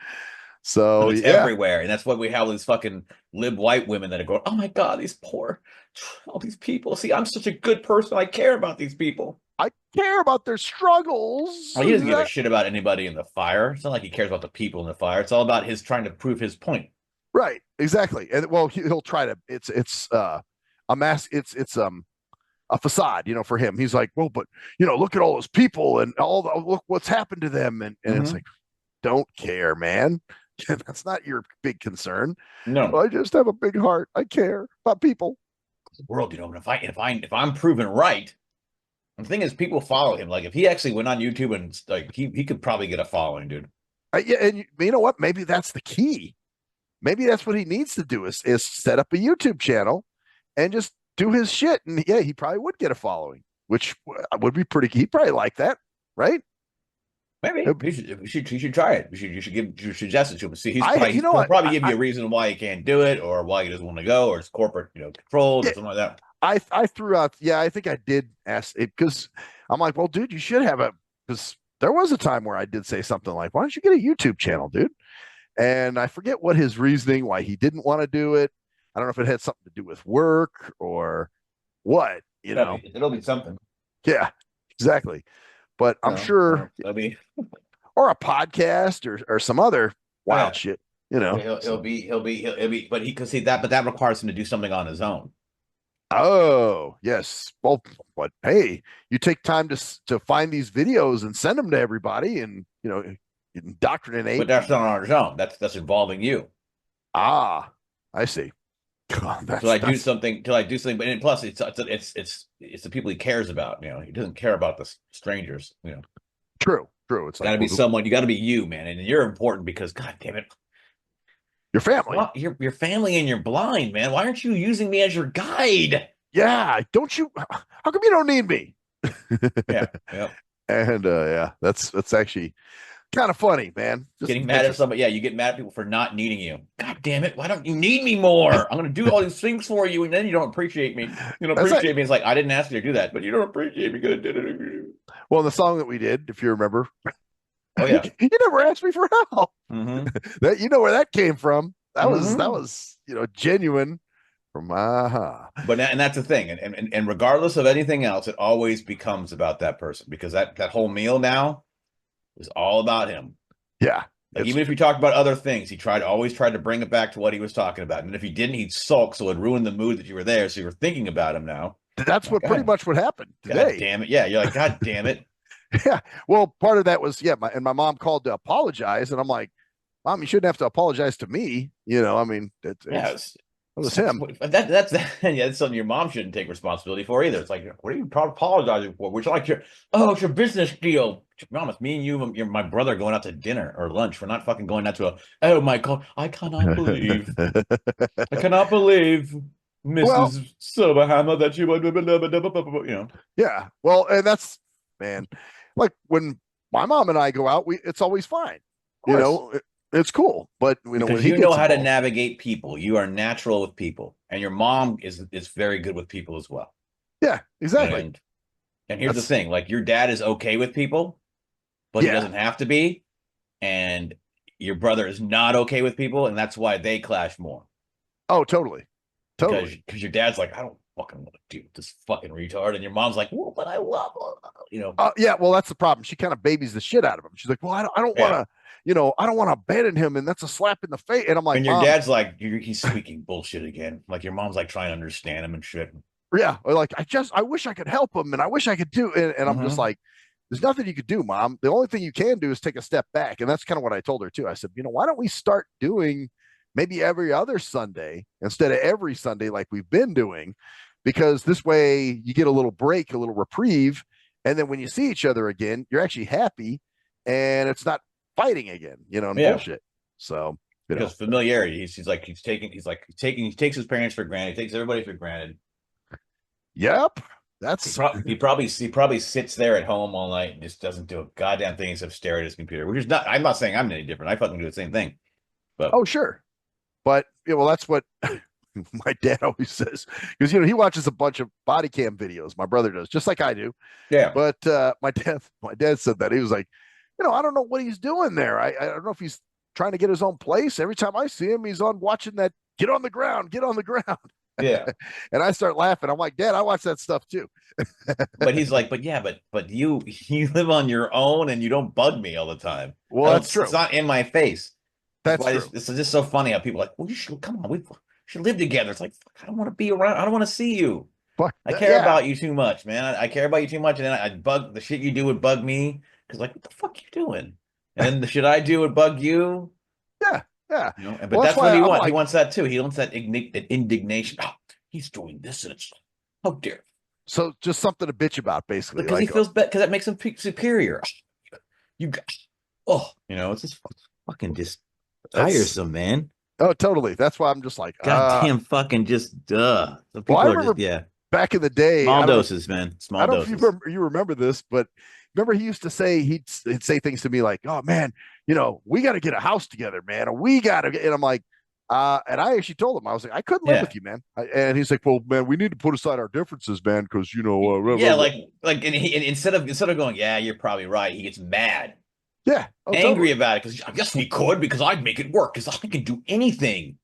So it's everywhere. And that's why we have these fucking lib white women that are going, oh my God, all these people. See, I'm such a good person. I care about these people. I care about their struggles. He doesn't give a shit about anybody in the fire. It's not like he cares about the people in the fire. It's all about his trying to prove his point. Right. Exactly. And he'll try to, it's a mask. It's a facade, for him. He's like, well, but look at all those people and look what's happened to them. And it's like, don't care, man. That's not your big concern. No, I just have a big heart. I care about people. The world, if I'm proven right, the thing is, people follow him. Like if he actually went on YouTube and like he could probably get a following, dude. Yeah, and you know what? Maybe that's the key. Maybe that's what he needs to do is set up a YouTube channel and just do his shit. And yeah, he probably would get a following, which would be pretty. He'd probably like that, right? Maybe you should try it. You should suggest it to him. See, he'll probably give you a reason why he can't do it, or why he doesn't want to go, or it's corporate, controlled, or something like that. I threw out. Yeah, I think I did ask it because I'm like, well, dude, you should have because there was a time where I did say something like, why don't you get a YouTube channel, dude? And I forget what his reasoning why he didn't want to do it. I don't know if it had something to do with work or what. It'll be something. Yeah, exactly. But I'm sure, or a podcast or some other wild shit. He'll be, but that requires him to do something on his own. Oh yes, well, but hey, you take time to find these videos and send them to everybody, and indoctrinate. But that's not on his own. That's involving you. Ah, I see. God, till I do something, but plus it's the people he cares about. He doesn't care about the strangers. True. It's got to be someone. You got to be you, man, and you're important because, God damn it, your family, your family, and you're blind, man. Why aren't you using me as your guide? Yeah, don't you? How come you don't need me? Yeah. And that's actually kind of funny, man. Just getting mad at somebody. Yeah, you get mad at people for not needing you. God damn it! Why don't you need me more? I'm going to do all these things for you, and then you don't appreciate me. You don't appreciate me. It's like I didn't ask you to do that, but you don't appreciate me because I did it. Well, the song that we did, if you remember. Oh yeah, you never asked me for help. Mm-hmm. That where that came from. That was genuine From But and that's the thing, and regardless of anything else, it always becomes about that person because that whole meal now is all about him. Yeah. Like even if you talked about other things, he always tried to bring it back to what he was talking about. And if he didn't, he'd sulk, so it ruined the mood that you were there. So you were thinking about him now. That's what pretty much what happened today. God damn it. Yeah. You're like, God damn it. Yeah. Well, part of that was, my mom called to apologize. And I'm like, Mom, you shouldn't have to apologize to me. I mean, it was him. That's something your mom shouldn't take responsibility for either. It's like, what are you apologizing for? Which like it's your business deal. Mom, it's me and you, my brother going out to dinner or lunch. We're not fucking going out to oh my God, I cannot believe Mrs. Silverhammer that you Yeah. Well, and that's, man, like when my mom and I go out, it's always fine. It's cool, but because when know how to navigate people. You are natural with people, and your mom is very good with people as well. Yeah, exactly. And here's the thing: like your dad is okay with people, but he doesn't have to be. And your brother is not okay with people, and that's why they clash more. Oh, totally. Because your dad's like, I don't fucking want to deal with this fucking retard, and your mom's like, well, but I love him, yeah, well, that's the problem. She kind of babies the shit out of him. She's like, well, I don't want to. I don't want to abandon him, and that's a slap in the face. And I'm like, and your dad's like, he's speaking bullshit again. Like your mom's like trying to understand him and shit. Yeah, like I wish I could help him, and I wish I could do. And I'm just like, there's nothing you could do, Mom. The only thing you can do is take a step back, and that's kind of what I told her too. I said, why don't we start doing maybe every other Sunday instead of every Sunday like we've been doing, because this way you get a little break, a little reprieve, and then when you see each other again, you're actually happy, and it's not fighting again, and bullshit. So because familiarity, he takes his parents for granted, he takes everybody for granted. Yep, that's he probably sits there at home all night and just doesn't do a goddamn thing except stare at his computer. Which is not. I'm not saying I'm any different. I fucking do the same thing. But sure, but that's what my dad always says, because he watches a bunch of body cam videos. My brother does, just like I do. Yeah. But my dad said that he was like, I don't know what he's doing there. I don't know if he's trying to get his own place. Every time I see him, he's on watching that get on the ground. Yeah. And I start laughing. I'm like, Dad, I watch that stuff too. But he's like, but you live on your own and you don't bug me all the time. Well, that's true. It's not in my face. That's why true. This is just so funny how people are like, well, you should come on. We should live together. It's like, fuck, I don't want to be around. I don't want to see you. Fuck, I care about you too much, man. I care about you too much. And then I bug the shit you do would bug me. Because like, what the fuck you doing? And then the shit I do would bug you. Yeah. Yeah. But that's what he wants. He wants that too. He wants that indignation. Oh, he's doing this, and it's how dare. So just something to bitch about, basically. Because he feels bad, because that makes him superior. It's just fucking just tiresome, man. Oh, totally. That's why I'm just like, goddamn, fucking just duh. So people I remember back in the day, small doses, man. Small doses. I don't know if you remember this, but remember he used to say, he'd say things to me like, oh man, we got to get a house together, man. Or we got to, and I'm like, and I actually told him, I was like, I couldn't live with you, man. And he's like, well, man, we need to put aside our differences, man, because and instead of going, yeah, you're probably right, he gets mad. Yeah, angry about it, because I guess we could, because I'd make it work, because I can do anything.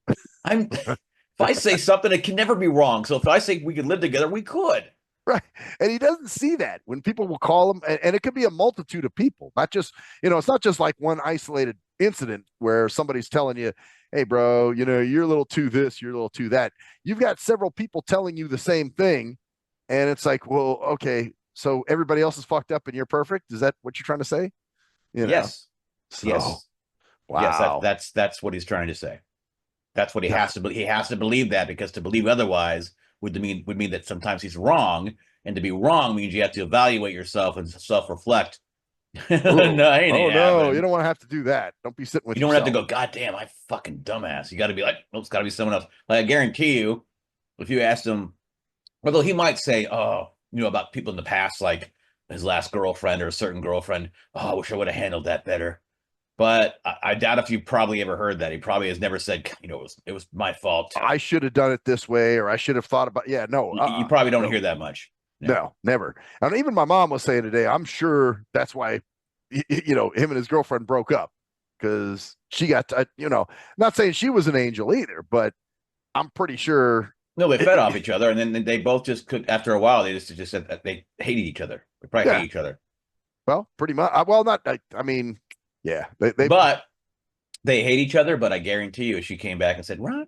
If I say something, it can never be wrong. So if I say we could live together, we could. Right. And he doesn't see that when people will call him, and it could be a multitude of people, not just, it's not just like one isolated incident where somebody's telling you, hey, bro, you're a little too this, you're a little too that. You've got several people telling you the same thing. And it's like, well, okay, so everybody else is fucked up and you're perfect. Is that what you're trying to say? Yes. So, yes. Wow. Yes, that's what he's trying to say. That's what he has to believe. He has to believe that, because to believe otherwise would mean that sometimes he's wrong, and to be wrong means you have to evaluate yourself and self-reflect. You don't want to have to do that. Don't be sitting with you. You don't have to go, God damn, I fucking dumbass. You got to be like, no, it's got to be someone else. Like I guarantee you, if you asked him, although he might say, about people in the past, like his last girlfriend or a certain girlfriend, I wish I would have handled that better. But I doubt if you probably ever heard that. He probably has never said, it was my fault. I should have done it this way, or I should have thought about. Yeah, no. You probably don't hear that much. No, never. And even my mom was saying today, I'm sure that's why, him and his girlfriend broke up, because she got, not saying she was an angel either, but I'm pretty sure No, they fed off each other, and then they both just could. After a while, they just said that they hated each other. They probably hate each other. Well, pretty much. Well, not. I mean, yeah. But they hate each other. But I guarantee you, if she came back and said, "Ron,"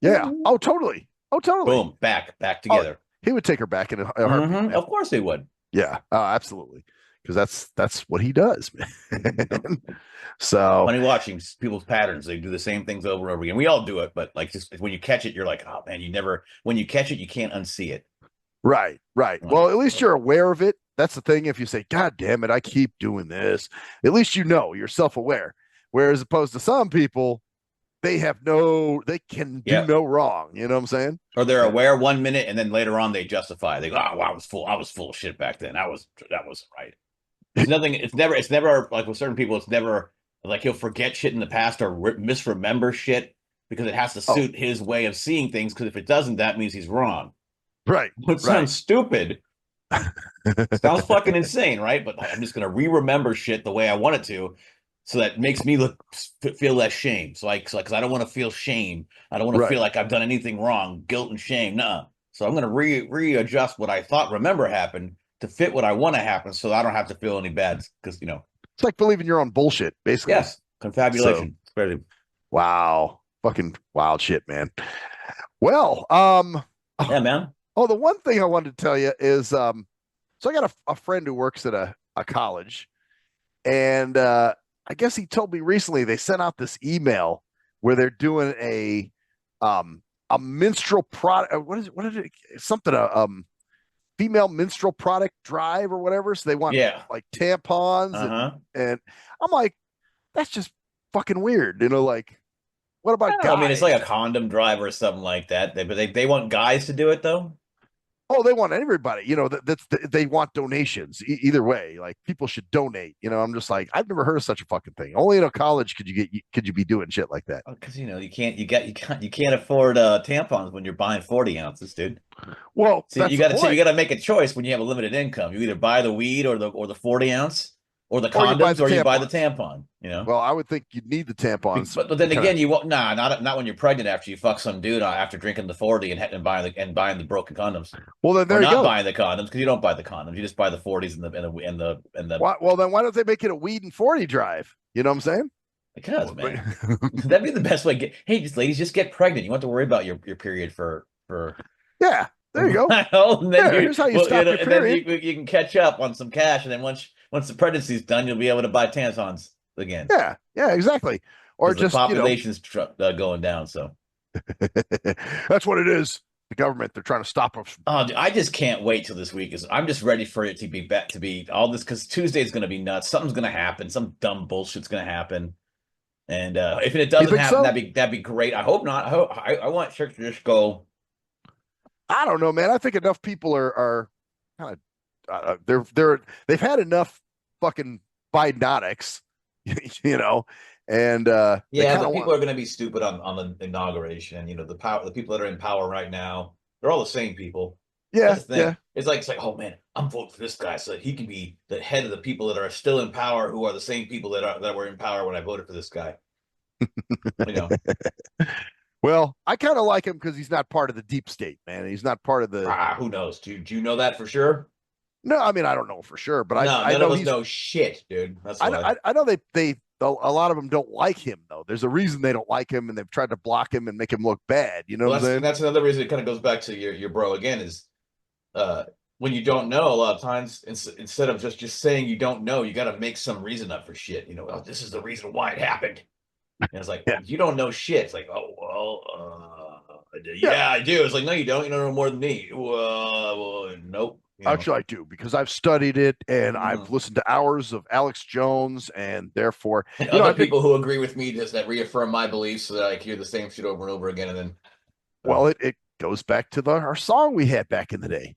yeah. Oh, totally. Oh, totally. Boom, back together. He would take her back in a heartbeat. Of course, they would. Yeah, absolutely. Because that's what he does, man. So funny watching people's patterns. They do the same things over and over again. We all do it, but like just when you catch it, you're like, oh man, when you catch it, you can't unsee it. Right. Well, at least you're aware of it. That's the thing. If you say, God damn it, I keep doing this, at least you know, you're self-aware. Whereas opposed to some people, they can do no wrong. You know what I'm saying? Or they're aware 1 minute and then later on they justify. They go, oh, I was full of shit back then. That wasn't right. It's never like with certain people, it's never like he'll forget shit in the past or misremember shit because it has to suit his way of seeing things. Because if it doesn't, that means he's wrong. Right. It sounds stupid. Sounds fucking insane, right? But I'm just gonna remember shit the way I want it to, so that makes me feel less shame. So because I don't want to feel shame. I don't want to feel like I've done anything wrong, guilt and shame. Nah. So I'm gonna readjust what I thought happened to fit what I want to happen, so I don't have to feel any bad. Because it's like believing your own bullshit, basically. Yes, confabulation. So, wow, fucking wild shit, man. Well, yeah, man. Oh, the one thing I wanted to tell you is, so I got a friend who works at a college, and I guess he told me recently they sent out this email where they're doing a minstrel product. What is it? Something female minstrel product drive or whatever. So they want like tampons and I'm like, that's just fucking weird. Like, what about guys? I mean, it's like a condom drive or something like that. They want guys to do it though. Oh, they want everybody. They want donations. Either way, like people should donate. I'm just like, I've never heard of such a fucking thing. Only in a college could you be doing shit like that? Because you can't afford tampons when you're buying 40 ounces, dude. Well, you got to make a choice when you have a limited income. You either buy the weed or the 40 ounce. Or the condoms, or you buy the tampon. Well, I would think you'd need the tampons, but then again, you won't. Nah, not when you're pregnant. After you fuck some dude after drinking the 40 and buying the broken condoms. Well, then there you go. Not buying the condoms because you don't buy the condoms. You just buy the 40s and the. Well, then why don't they make it a weed and 40 drive? You know what I'm saying? Because man, that'd be the best way. Hey, ladies, just get pregnant. You don't have to worry about your period for. Yeah. There you go. And then here's how you stop your period. Then you can catch up on some cash, and then once the pregnancy's done, you'll be able to buy tampons again. Yeah, exactly. Or just the population's going down. So that's what it is. The government, they're trying to stop us. Oh, dude, I just can't wait till this week. I'm just ready for it to be all this because Tuesday's going to be nuts. Something's going to happen. Some dumb bullshit's going to happen. And if it doesn't happen, so? that'd be great. I hope not. I want church to just go. I don't know, man. I think enough people are kind of they've had enough fucking Bidenotics, and the people are going to be stupid on the inauguration. The people that are in power right now, they're all the same people. Yeah, It's like oh man, I'm voting for this guy so that he can be the head of the people that are still in power, who are the same people that were in power when I voted for this guy. Well, I kind of like him because he's not part of the deep state, man. He's not part of the. Who knows? Do you know that for sure? No, I mean I don't know for sure, but I know he's no shit, dude. That's I know they a lot of them don't like him though. There's a reason they don't like him, and they've tried to block him and make him look bad. You know what I'm saying? That's another reason. It kind of goes back to your bro again. Is when you don't know, a lot of times instead of just saying you don't know, you got to make some reason up for shit. This is the reason why it happened. And it's like, you don't know shit. It's like, oh, well, yeah, I do. It's like, no, you don't. You don't know more than me. Well, nope. Actually, I do because I've studied it and I've listened to hours of Alex Jones, and therefore, other people who agree with me that reaffirm my beliefs so that I hear the same shit over and over again. And then, well, it goes back to our song we had back in the day: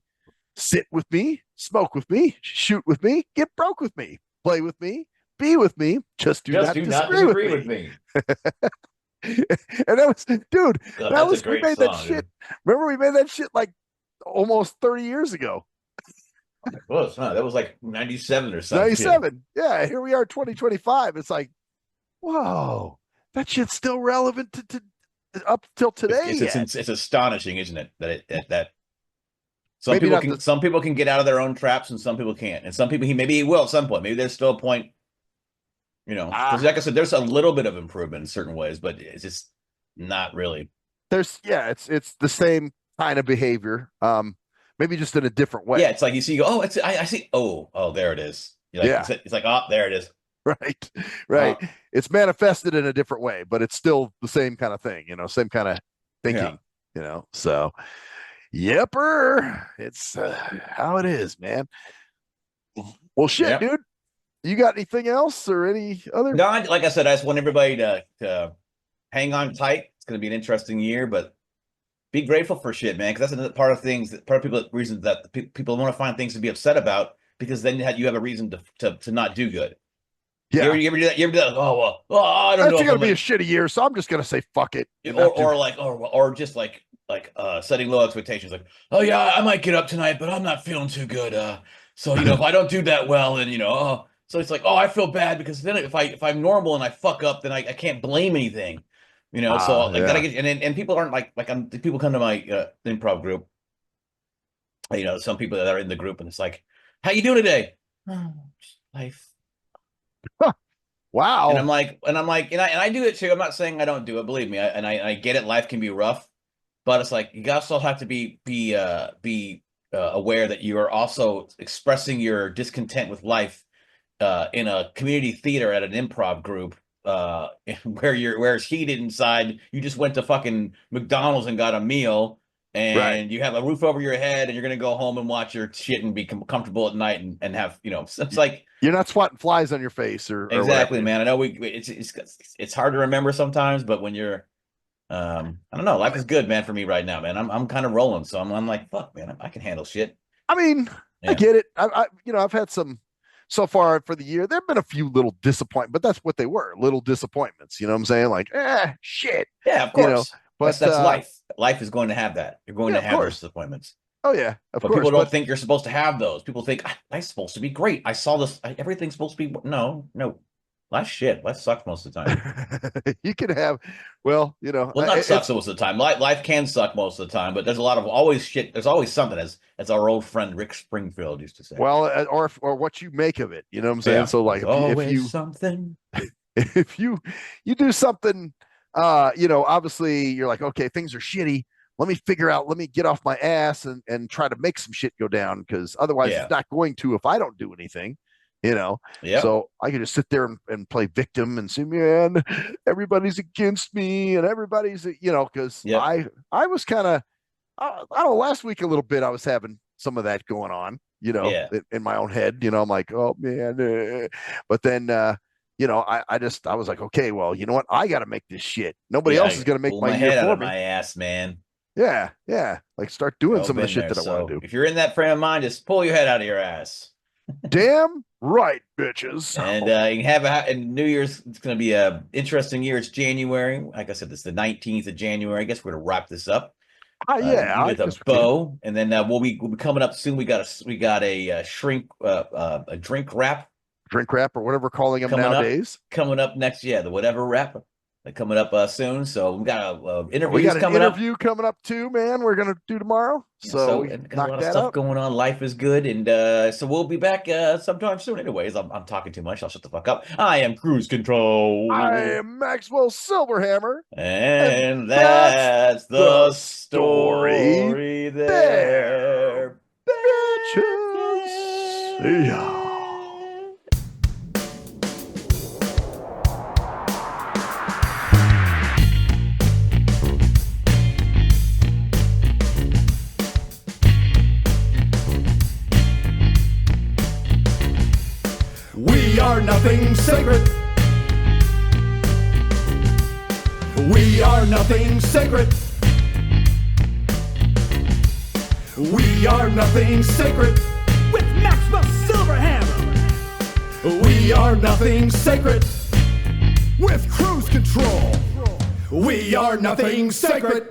sit with me, smoke with me, shoot with me, get broke with me, play with me. Be with me. Just do not disagree with me. And that was, dude. We made that shit. Remember, we made that shit like almost 30 years ago. It was, huh? That was like 97 or something. 97. Yeah. Here we are, 2025. It's like, whoa, that shit's still relevant to up till today. It's astonishing, isn't it? That some Maybe people can some people can get out of their own traps and some people can't, and some people maybe he will at some point. Maybe there's still a point, because like I said, there's a little bit of improvement in certain ways, but it's just not really. It's the same kind of behavior, maybe just in a different way. Yeah, it's like you go, oh, I see, oh, there it is. It's like, oh, there it is. Right. It's manifested in a different way, but it's still the same kind of thing, same kind of thinking, so yepper, it's how it is, man. Well, shit, dude, you got anything else or any other? No, like I said, I just want everybody to hang on tight. It's going to be an interesting year, but be grateful for shit, man, because that's another part of things, reasons that people want to find things to be upset about, because then you have a reason to not do good. Yeah. You ever do that? You ever do that? Oh, well, I don't know. It's going to be a shitty year, so I'm just going to say fuck it. Or just like setting low expectations. Like, oh yeah, I might get up tonight, but I'm not feeling too good. So if I don't do that well, and so it's like, oh, I feel bad because then if I'm normal and I fuck up, then I can't blame anything. So gotta get, and people aren't people come to my improv group. Some people that are in the group, and it's like, how you doing today? Oh, life. Wow. And I'm like, and I do it too. I'm not saying I don't do it. Believe me, I get it. Life can be rough, but it's like you also have to be aware that you are also expressing your discontent with life in a community theater at an improv group. Where it's heated inside, you just went to fucking McDonald's and got a meal, and you have a roof over your head, and you're gonna go home and watch your shit and be comfortable at night and have it's like you're not swatting flies on your face or exactly, man. I know it's hard to remember sometimes, but when you're I don't know, life is good, man, for me right now, man. I'm kind of rolling, so I'm like, fuck, man, I can handle shit. I mean, I get it. I've had some. So far for the year, there have been a few little disappointments, but that's what they were, little disappointments. You know what I'm saying? Like, shit. Yeah, of course. But that's life. Life is going to have that. You're going to have those disappointments. Oh, yeah, of course. People don't think you're supposed to have those. People think, life's supposed to be great. I saw this. Everything's supposed to be. No. Life's shit. Life sucks most of the time. You can have, well, not sucks most of the time. Life can suck most of the time, but there's a lot of always shit. There's always something, as our old friend Rick Springfield used to say. Well, or what you make of it. You know what I'm saying? Yeah. So like, if you something, if you do something, obviously you're like, okay, things are shitty. Let me get off my ass and try to make some shit go down, because otherwise it's not going to if I don't do anything. So I could just sit there and play victim and say, man, everybody's against me and everybody's, because I was kind of, I don't know, last week a little bit, I was having some of that going on, in my own head, I'm like, oh man, but then, I was like, okay, well, you know what? I got to make this shit. Nobody else is going to make my year head for out of me. My ass, man. Yeah. Like start doing some of the shit that I want to do. If you're in that frame of mind, just pull your head out of your ass. Damn right, bitches. And you can have New Year's. It's going to be a interesting year. It's January. Like I said, it's the 19th of January. I guess we're going to wrap this up. With a bow, and then we'll be coming up soon. We got a drink wrap. Drink wrap, or whatever we're calling them nowadays. Coming up next, the whatever wrap. Coming up soon. So we got an interview coming up too, man. We're gonna do tomorrow. So got a lot of stuff going on. Life is good, and so we'll be back sometime soon. Anyways, I'm talking too much. I'll shut the fuck up. I am Cruise Control. I am Maxwell Silverhammer, and that's the story there, bitches. See ya. We are nothing sacred. We are nothing sacred. We are nothing sacred. With Maxwell Silverhammer. We are nothing sacred. With cruise control. We are nothing sacred.